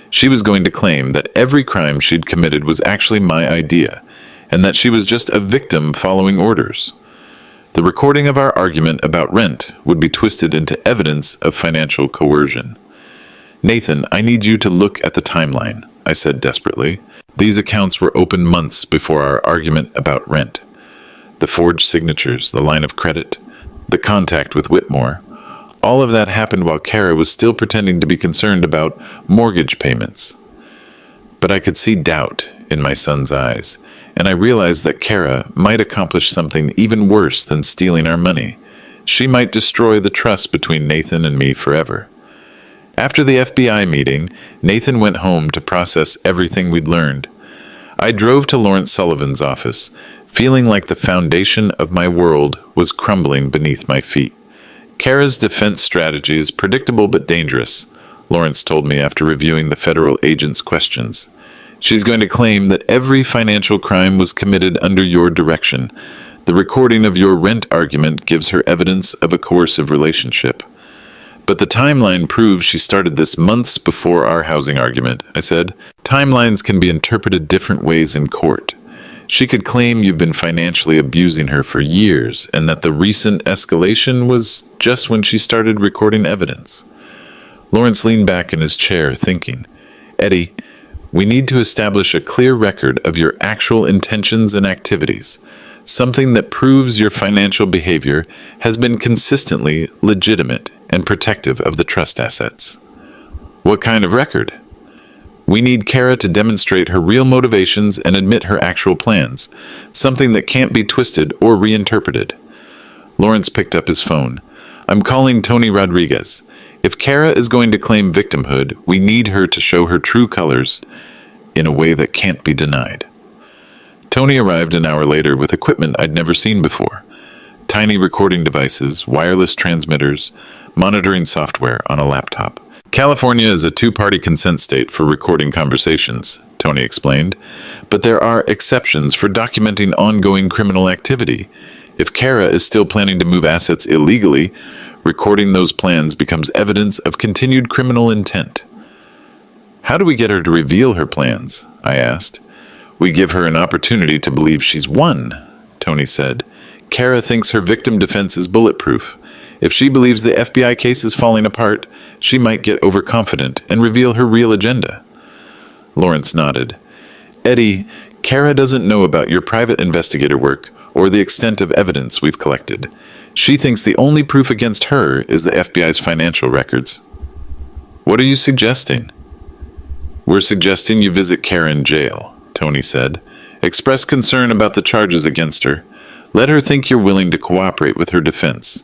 She was going to claim that every crime she'd committed was actually my idea, and that she was just a victim following orders. The recording of our argument about rent would be twisted into evidence of financial coercion. "Nathan, I need you to look at the timeline," I said desperately. "These accounts were opened months before our argument about rent. The forged signatures, the line of credit, the contact with Whitmore. All of that happened while Kara was still pretending to be concerned about mortgage payments." But I could see doubt in my son's eyes, and I realized that Kara might accomplish something even worse than stealing our money. She might destroy the trust between Nathan and me forever. After the FBI meeting, Nathan went home to process everything we'd learned. I drove to Lawrence Sullivan's office, feeling like the foundation of my world was crumbling beneath my feet. Kara's defense strategy is predictable but dangerous, Lawrence told me after reviewing the federal agent's questions. She's going to claim that every financial crime was committed under your direction. The recording of your rent argument gives her evidence of a coercive relationship. But the timeline proves she started this months before our housing argument, I said. Timelines can be interpreted different ways in court. She could claim you've been financially abusing her for years and that the recent escalation was just when she started recording evidence. Lawrence leaned back in his chair, thinking, Eddie, we need to establish a clear record of your actual intentions and activities, something that proves your financial behavior has been consistently legitimate and protective of the trust assets. What kind of record? We need Kara to demonstrate her real motivations and admit her actual plans, something that can't be twisted or reinterpreted. Lawrence picked up his phone. I'm calling Tony Rodriguez. If Kara is going to claim victimhood, we need her to show her true colors in a way that can't be denied. Tony arrived an hour later with equipment I'd never seen before. Tiny recording devices, wireless transmitters, monitoring software on a laptop. California is a two-party consent state for recording conversations, Tony explained, but there are exceptions for documenting ongoing criminal activity. If Kara is still planning to move assets illegally, recording those plans becomes evidence of continued criminal intent. How do we get her to reveal her plans? I asked. We give her an opportunity to believe she's won, Tony said. Kara thinks her victim defense is bulletproof. If she believes the FBI case is falling apart, she might get overconfident and reveal her real agenda. Lawrence nodded. Eddie, Kara doesn't know about your private investigator work or the extent of evidence we've collected. She thinks the only proof against her is the FBI's financial records. What are you suggesting? We're suggesting you visit Kara in jail, Tony said. Express concern about the charges against her. Let her think you're willing to cooperate with her defense.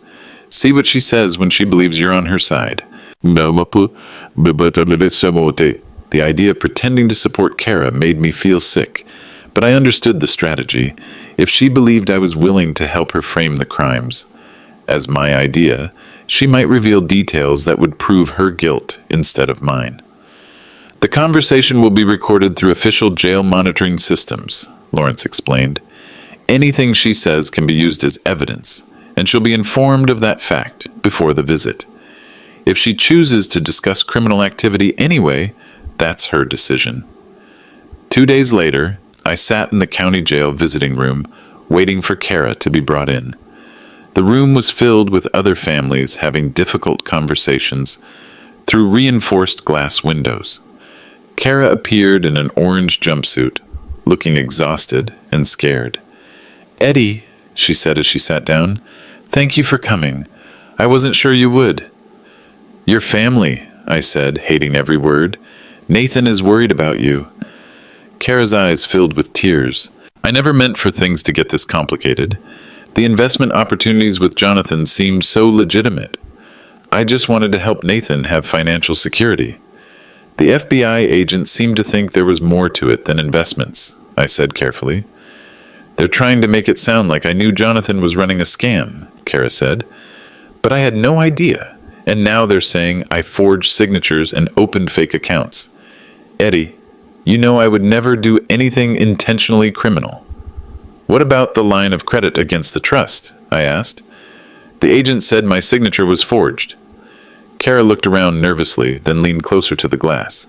See what she says when she believes you're on her side. The idea of pretending to support Kara made me feel sick, but I understood the strategy. If she believed I was willing to help her frame the crimes as my idea, she might reveal details that would prove her guilt instead of mine. The conversation will be recorded through official jail monitoring systems, Lawrence explained. Anything she says can be used as evidence, and she'll be informed of that fact before the visit. If she chooses to discuss criminal activity anyway, that's her decision. 2 days later, I sat in the county jail visiting room, waiting for Kara to be brought in. The room was filled with other families having difficult conversations through reinforced glass windows. Kara appeared in an orange jumpsuit, looking exhausted and scared. Eddie, she said as she sat down, thank you for coming. I wasn't sure you would. Your family, I said, hating every word. Nathan is worried about you. Kara's eyes filled with tears. I never meant for things to get this complicated. The investment opportunities with Jonathan seemed so legitimate. I just wanted to help Nathan have financial security. The FBI agents seemed to think there was more to it than investments, I said carefully. They're trying to make it sound like I knew Jonathan was running a scam, Kara said. But I had no idea, and now they're saying I forged signatures and opened fake accounts. Eddie, you know I would never do anything intentionally criminal. What about the line of credit against the trust? I asked. The agent said my signature was forged. Kara looked around nervously, then leaned closer to the glass.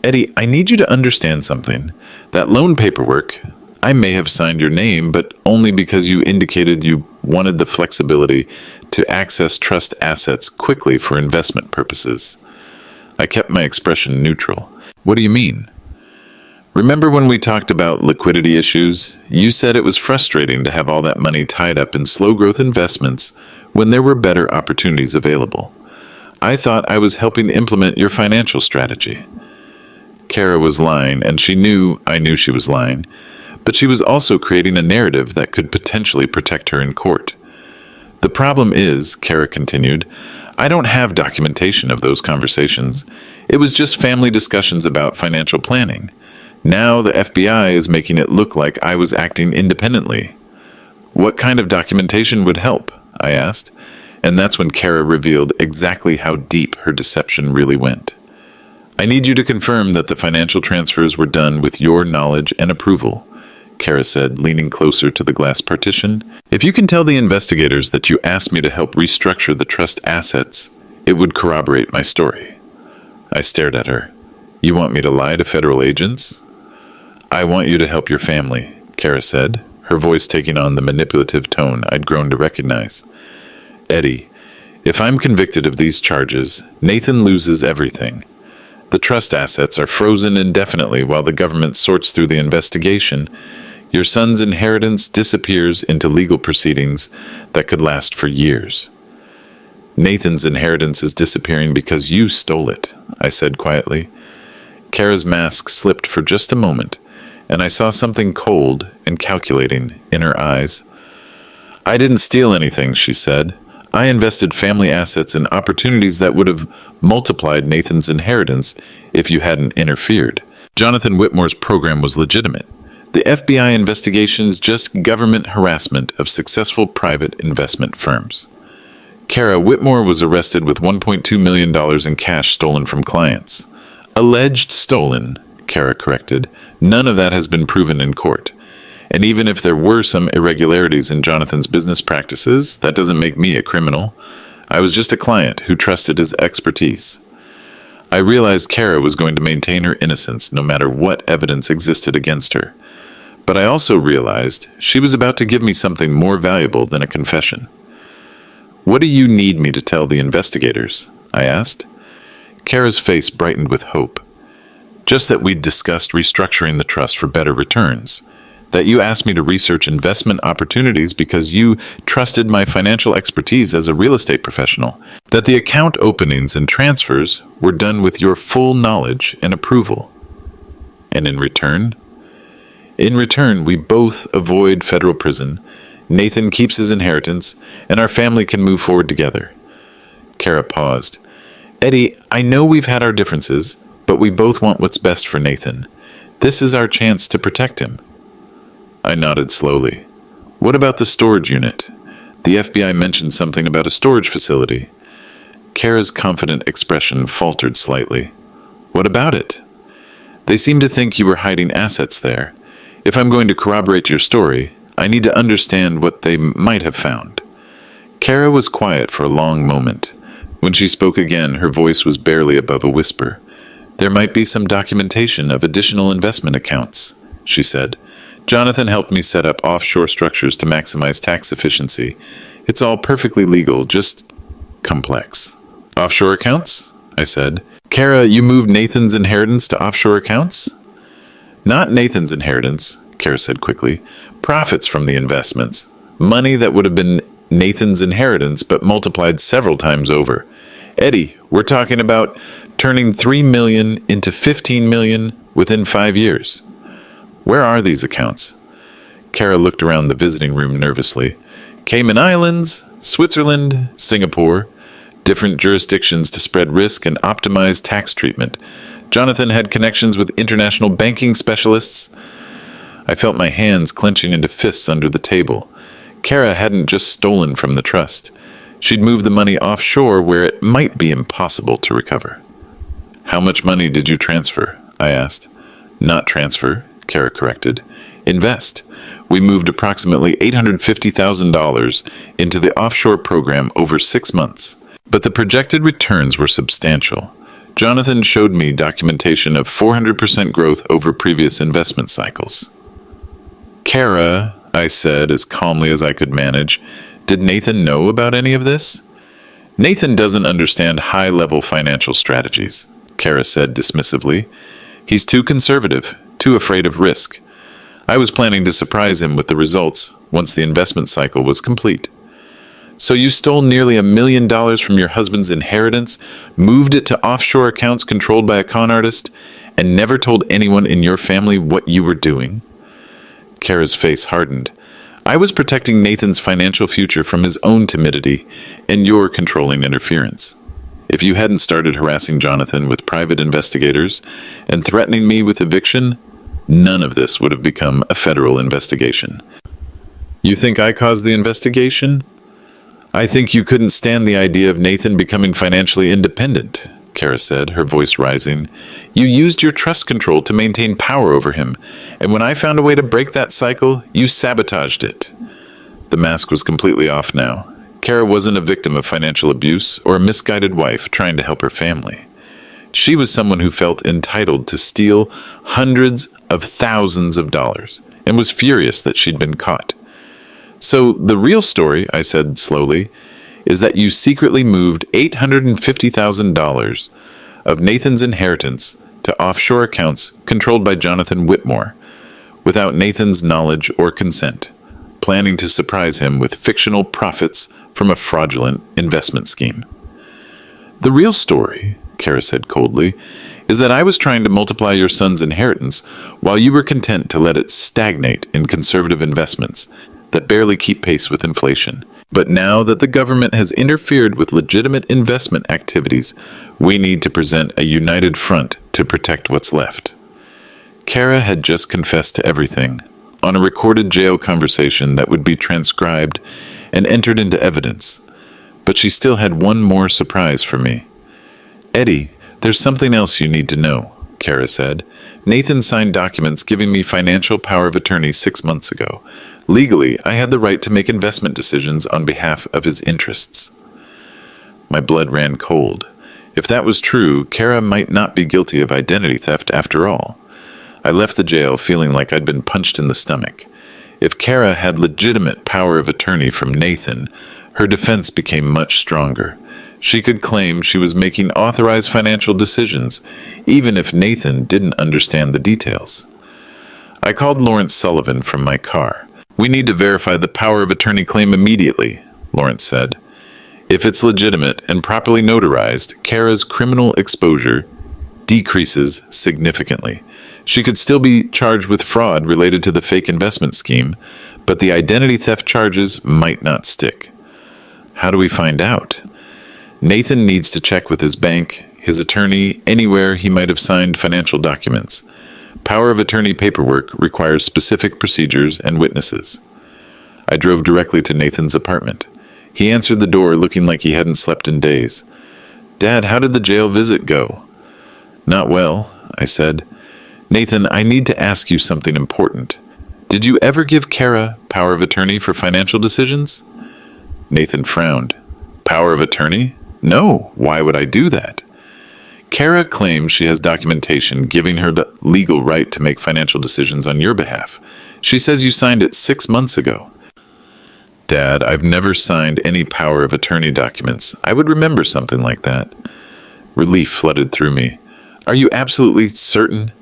Eddie, I need you to understand something. That loan paperwork, I may have signed your name, but only because you indicated you wanted the flexibility to access trust assets quickly for investment purposes. I kept my expression neutral. What do you mean? Remember when we talked about liquidity issues? You said it was frustrating to have all that money tied up in slow-growth investments when there were better opportunities available. I thought I was helping implement your financial strategy. Kara was lying, and I knew she was lying. But she was also creating a narrative that could potentially protect her in court. The problem is, Kara continued, I don't have documentation of those conversations. It was just family discussions about financial planning. Now the FBI is making it look like I was acting independently. What kind of documentation would help? I asked, and that's when Kara revealed exactly how deep her deception really went. I need you to confirm that the financial transfers were done with your knowledge and approval, Kara said, leaning closer to the glass partition. If you can tell the investigators that you asked me to help restructure the trust assets, it would corroborate my story. I stared at her. You want me to lie to federal agents? I want you to help your family, Kara said, her voice taking on the manipulative tone I'd grown to recognize. Eddie, if I'm convicted of these charges, Nathan loses everything. The trust assets are frozen indefinitely while the government sorts through the investigation. Your son's inheritance disappears into legal proceedings that could last for years. Nathan's inheritance is disappearing because you stole it, I said quietly. Kara's mask slipped for just a moment, and I saw something cold and calculating in her eyes. I didn't steal anything, she said. I invested family assets in opportunities that would have multiplied Nathan's inheritance if you hadn't interfered. Jonathan Whitmore's program was legitimate. The FBI investigation is just government harassment of successful private investment firms. Kara, Whitmore was arrested with $1.2 million in cash stolen from clients. Alleged stolen, Kara corrected. None of that has been proven in court. And even if there were some irregularities in Jonathan's business practices, that doesn't make me a criminal. I was just a client who trusted his expertise. I realized Kara was going to maintain her innocence no matter what evidence existed against her. But I also realized she was about to give me something more valuable than a confession. What do you need me to tell the investigators? I asked. Kara's face brightened with hope. Just that we'd discussed restructuring the trust for better returns. That you asked me to research investment opportunities because you trusted my financial expertise as a real estate professional. That the account openings and transfers were done with your full knowledge and approval. And in return? In return, we both avoid federal prison. Nathan keeps his inheritance, and our family can move forward together. Kara paused. Eddie, I know we've had our differences, but we both want what's best for Nathan. This is our chance to protect him. I nodded slowly. What about the storage unit? The FBI mentioned something about a storage facility. Kara's confident expression faltered slightly. What about it? They seem to think you were hiding assets there. If I'm going to corroborate your story, I need to understand what they might have found. Kara was quiet for a long moment. When she spoke again, her voice was barely above a whisper. There might be some documentation of additional investment accounts, she said. Jonathan helped me set up offshore structures to maximize tax efficiency. It's all perfectly legal, just complex. Offshore accounts? I said. Kara, you moved Nathan's inheritance to offshore accounts? Not Nathan's inheritance, Kara said quickly. Profits from the investments. Money that would have been Nathan's inheritance, but multiplied several times over. Eddie, we're talking about turning $3 million into $15 million within 5 years. Where are these accounts? Kara looked around the visiting room nervously. Cayman Islands, Switzerland, Singapore. Different jurisdictions to spread risk and optimize tax treatment. Jonathan had connections with international banking specialists. I felt my hands clenching into fists under the table. Kara hadn't just stolen from the trust. She'd moved the money offshore where it might be impossible to recover. How much money did you transfer? I asked. Not transfer, Kara corrected. Invest. We moved approximately $850,000 into the offshore program over 6 months. But the projected returns were substantial. Jonathan showed me documentation of 400% growth over previous investment cycles. Kara, I said as calmly as I could manage, did Nathan know about any of this? Nathan doesn't understand high-level financial strategies, Kara said dismissively. He's too conservative, too afraid of risk. I was planning to surprise him with the results once the investment cycle was complete. So you stole nearly $1 million from your husband's inheritance, moved it to offshore accounts controlled by a con artist, and never told anyone in your family what you were doing? Kara's face hardened. I was protecting Nathan's financial future from his own timidity and your controlling interference. If you hadn't started harassing Jonathan with private investigators and threatening me with eviction, none of this would have become a federal investigation. You think I caused the investigation? I think you couldn't stand the idea of Nathan becoming financially independent, Kara said, her voice rising. You used your trust control to maintain power over him, and when I found a way to break that cycle, you sabotaged it. The mask was completely off now. Kara wasn't a victim of financial abuse or a misguided wife trying to help her family. She was someone who felt entitled to steal hundreds of thousands of dollars and was furious that she'd been caught. So the real story, I said slowly, is that you secretly moved $850,000 of Nathan's inheritance to offshore accounts controlled by Jonathan Whitmore, without Nathan's knowledge or consent, planning to surprise him with fictional profits from a fraudulent investment scheme. The real story, Kara said coldly, is that I was trying to multiply your son's inheritance while you were content to let it stagnate in conservative investments that barely keep pace with inflation. But now that the government has interfered with legitimate investment activities, we need to present a united front to protect what's left. Kara had just confessed to everything on a recorded jail conversation that would be transcribed and entered into evidence. But she still had one more surprise for me. Eddie, there's something else you need to know, Kara said. Nathan signed documents giving me financial power of attorney 6 months ago. Legally, I had the right to make investment decisions on behalf of his interests. My blood ran cold. If that was true, Kara might not be guilty of identity theft after all. I left the jail feeling like I'd been punched in the stomach. If Kara had legitimate power of attorney from Nathan, her defense became much stronger. She could claim she was making authorized financial decisions, even if Nathan didn't understand the details. I called Lawrence Sullivan from my car. We need to verify the power of attorney claim immediately, Lawrence said. If it's legitimate and properly notarized, Kara's criminal exposure decreases significantly. She could still be charged with fraud related to the fake investment scheme, but the identity theft charges might not stick. How do we find out? Nathan needs to check with his bank, his attorney, anywhere he might have signed financial documents. Power of attorney paperwork requires specific procedures and witnesses. I drove directly to Nathan's apartment. He answered the door looking like he hadn't slept in days. Dad, how did the jail visit go? Not well, I said. Nathan, I need to ask you something important. Did you ever give Kara power of attorney for financial decisions? Nathan frowned. Power of attorney? No, why would I do that? Kara claims she has documentation giving her the legal right to make financial decisions on your behalf. She says you signed it 6 months ago. Dad, I've never signed any power of attorney documents. I would remember something like that. Relief flooded through me. Are you absolutely certain?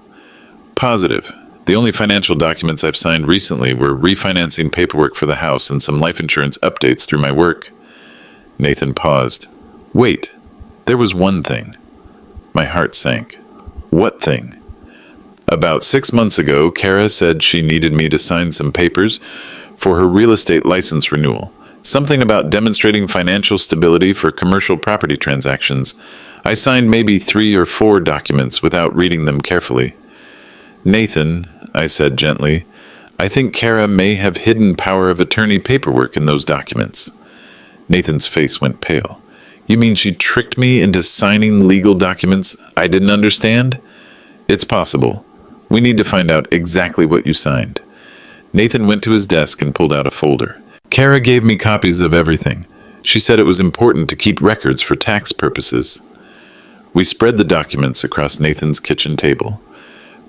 Positive. The only financial documents I've signed recently were refinancing paperwork for the house and some life insurance updates through my work. Nathan paused. Wait, there was one thing. My heart sank. What thing? About 6 months ago, Kara said she needed me to sign some papers for her real estate license renewal. Something about demonstrating financial stability for commercial property transactions. I signed maybe 3 or 4 documents without reading them carefully. Nathan, I said gently, I think Kara may have hidden power of attorney paperwork in those documents. Nathan's face went pale. You mean she tricked me into signing legal documents I didn't understand? It's possible. We need to find out exactly what you signed. Nathan went to his desk and pulled out a folder. Kara gave me copies of everything. She said it was important to keep records for tax purposes. We spread the documents across Nathan's kitchen table.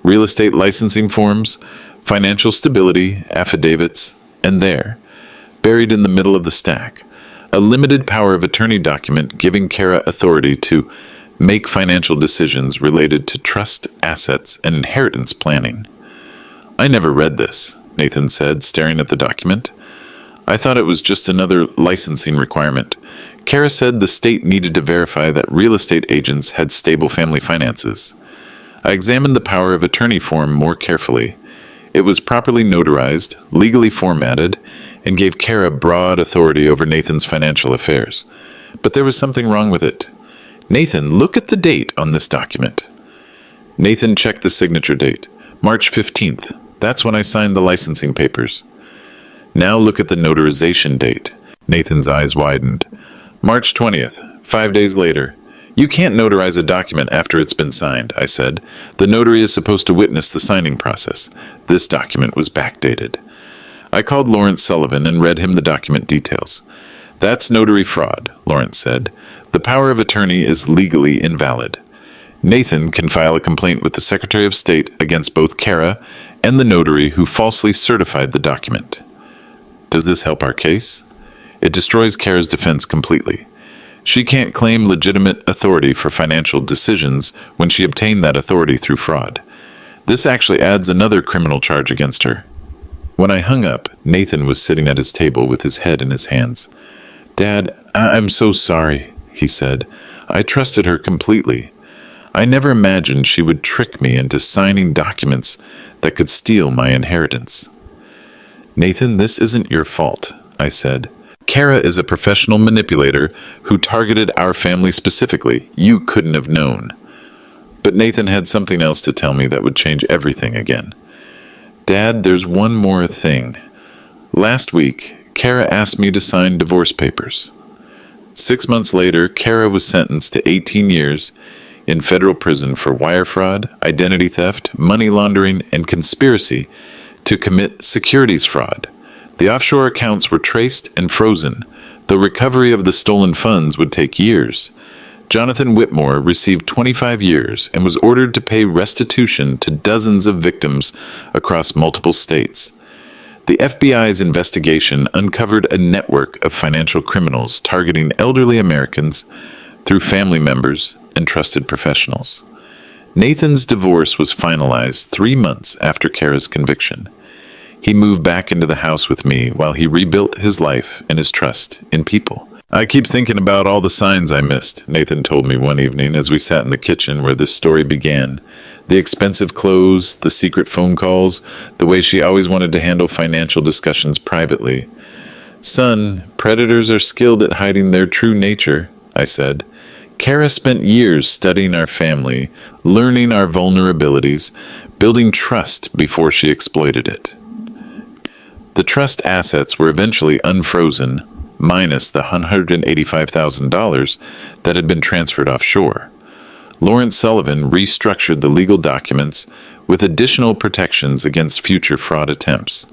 Real estate licensing forms, financial stability, affidavits, and there, buried in the middle of the stack, a limited power of attorney document giving Kara authority to make financial decisions related to trust, assets, and inheritance planning. I never read this, Nathan said, staring at the document. I thought it was just another licensing requirement. Kara said the state needed to verify that real estate agents had stable family finances. I examined the power of attorney form more carefully. It was properly notarized, legally formatted, and gave Kara broad authority over Nathan's financial affairs. But there was something wrong with it. "Nathan, look at the date on this document." Nathan checked the signature date, March 15th. That's when I signed the licensing papers. "Now look at the notarization date." Nathan's eyes widened. "March 20th, 5 days later." "You can't notarize a document after it's been signed," I said. "The notary is supposed to witness the signing process." This document was backdated. I called Lawrence Sullivan and read him the document details. "That's notary fraud," Lawrence said. "The power of attorney is legally invalid. Nathan can file a complaint with the Secretary of State against both Kara and the notary who falsely certified the document." Does this help our case? It destroys Kara's defense completely. She can't claim legitimate authority for financial decisions when she obtained that authority through fraud. This actually adds another criminal charge against her. When I hung up, Nathan was sitting at his table with his head in his hands. "Dad, I'm so sorry," he said. "I trusted her completely. I never imagined she would trick me into signing documents that could steal my inheritance." "Nathan, this isn't your fault," I said. "Kara is a professional manipulator who targeted our family specifically. You couldn't have known." But Nathan had something else to tell me that would change everything again. "Dad, there's one more thing. Last week, Kara asked me to sign divorce papers." 6 months later, Kara was sentenced to 18 years in federal prison for wire fraud, identity theft, money laundering, and conspiracy to commit securities fraud. The offshore accounts were traced and frozen, though recovery of the stolen funds would take years. Jonathan Whitmore received 25 years and was ordered to pay restitution to dozens of victims across multiple states. The FBI's investigation uncovered a network of financial criminals targeting elderly Americans through family members and trusted professionals. Nathan's divorce was finalized 3 months after Kara's conviction. He moved back into the house with me while he rebuilt his life and his trust in people. "I keep thinking about all the signs I missed," Nathan told me one evening as we sat in the kitchen where this story began. The expensive clothes, the secret phone calls, the way she always wanted to handle financial discussions privately. "Son, predators are skilled at hiding their true nature," I said. "Kara spent years studying our family, learning our vulnerabilities, building trust before she exploited it." The trust assets were eventually unfrozen, minus the $185,000 that had been transferred offshore. Lawrence Sullivan restructured the legal documents with additional protections against future fraud attempts.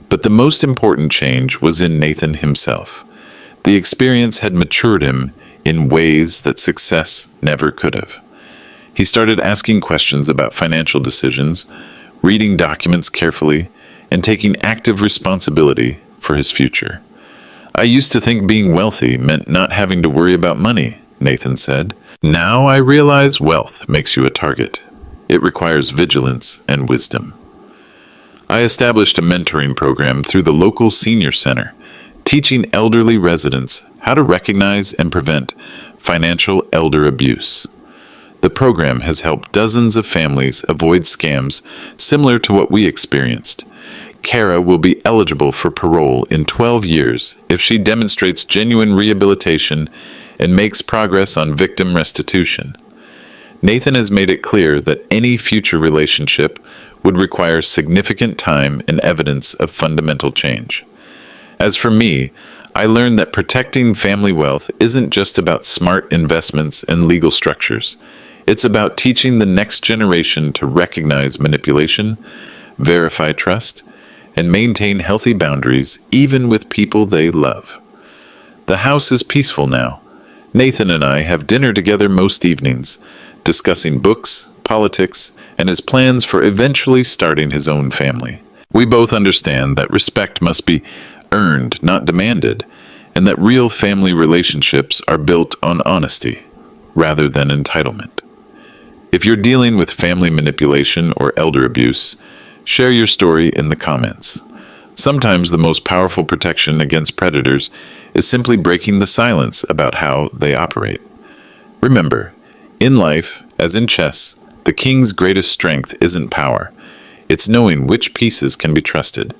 But the most important change was in Nathan himself. The experience had matured him in ways that success never could have. He started asking questions about financial decisions, reading documents carefully, and taking active responsibility for his future. "I used to think being wealthy meant not having to worry about money," Nathan said. "Now I realize wealth makes you a target. It requires vigilance and wisdom." I established a mentoring program through the local senior center, teaching elderly residents how to recognize and prevent financial elder abuse. The program has helped dozens of families avoid scams similar to what we experienced. Kara will be eligible for parole in 12 years if she demonstrates genuine rehabilitation and makes progress on victim restitution. Nathan has made it clear that any future relationship would require significant time and evidence of fundamental change. As for me, I learned that protecting family wealth isn't just about smart investments and legal structures. It's about teaching the next generation to recognize manipulation, verify trust, and maintain healthy boundaries even with people they love. The house is peaceful now. Nathan and I have dinner together most evenings, discussing books, politics, and his plans for eventually starting his own family. We both understand that respect must be earned, not demanded, and that real family relationships are built on honesty rather than entitlement. If you're dealing with family manipulation or elder abuse, share your story in the comments. Sometimes the most powerful protection against predators is simply breaking the silence about how they operate. Remember, in life, as in chess, the king's greatest strength isn't power. It's knowing which pieces can be trusted